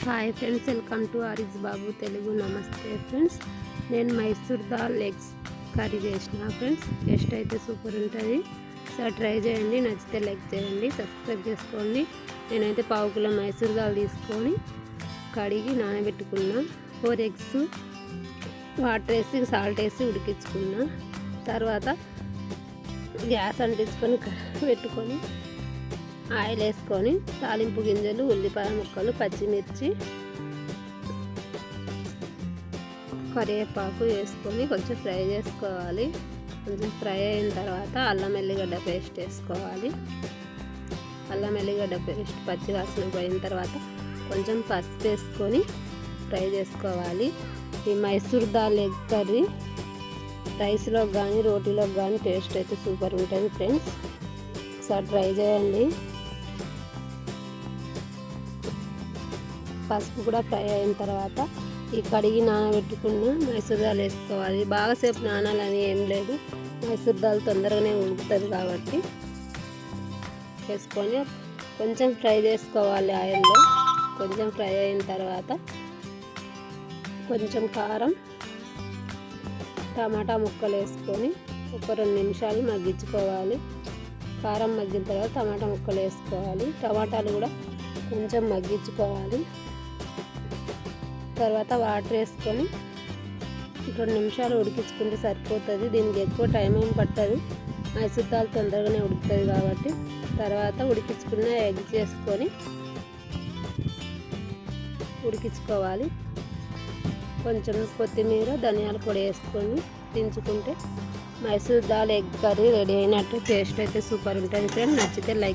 Hi friends, welcome to ఆరిజ్ బాబు తెలుగు. నమస్తే friends, నేను Mysore dal eggs curry చేసిన ఫ్రెండ్స్. టేస్ట్ అయితే సూపర్ ఉంటుంది. సో ట్రై చేయండి, నచ్చితే లైక్ చేయండి, సబ్స్క్రైబ్ చేసుకోండి. నేనైతే పావు కిలో మైసూర్ దాల్ తీసుకొని కడిగి నానబెట్టుకున్నా. 4 ఎగ్స్ వాటర్ వేసి సాల్ట్ వేసి ఉడికించుకున్నా. తర్వాత గ్యాస్ అంటించుకొని పెట్టుకొని ఆయిల్ వేసుకొని తాలింపు గింజలు, ఉల్లిపాయ ముక్కలు, పచ్చిమిర్చి, కరివేపాకు వేసుకొని కొంచెం ఫ్రై చేసుకోవాలి. కొంచెం ఫ్రై అయిన తర్వాత అల్లం ఎల్లిగడ్డ పేస్ట్ వేసుకోవాలి. అల్లం ఎల్లిగడ్డ పేస్ట్ పచ్చి వాసన పోయిన తర్వాత కొంచెం పసుపు వేసుకొని ఫ్రై చేసుకోవాలి. ఈ మైసూర్ దాల్ ఎగ్ కర్రీ రైస్లో కానీ రోటీలో కానీ టేస్ట్ అయితే సూపర్ ఉంటుంది ఫ్రెండ్స్. ఒకసారి ట్రై చేయండి. పసుపు కూడా ఫ్రై అయిన తర్వాత ఈ కడిగి నానబెట్టుకున్న మైసూర్ దాల్ వేసుకోవాలి. బాగాసేపు నానాలని ఏం లేదు, మైసూర్ దాల్ తొందరగానే ఉడుకుతుంది కాబట్టి వేసుకొని కొంచెం ఫ్రై చేసుకోవాలి ఆయిల్లో. కొంచెం ఫ్రై అయిన తర్వాత కొంచెం కారం, టమాటా ముక్కలు వేసుకొని ఒక 2 నిమిషాలు మగ్గించుకోవాలి. కారం మగ్గిన తర్వాత టమాటా ముక్కలు వేసుకోవాలి. టమాటాలు కూడా కొంచెం మగ్గించుకోవాలి. తర్వాత వాటర్ వేసుకొని 2 నిమిషాలు ఉడికించుకుంటే సరిపోతుంది. దీనికి ఎక్కువ టైం ఏం పట్టదు, మైసూర్ దాల్ తొందరగానే ఉడుకుతుంది కాబట్టి. తర్వాత ఉడికించుకున్న ఎగ్స్ వేసుకొని ఉడికించుకోవాలి. కొంచెం కొత్తిమీర, ధనియాల పొడి వేసుకొని దించుకుంటే Mysore dal egg curry ready అయినట్టు. టేస్ట్ అయితే సూపర్ ఉంటుంది ఫ్రెండ్స్. నచ్చితే లైక్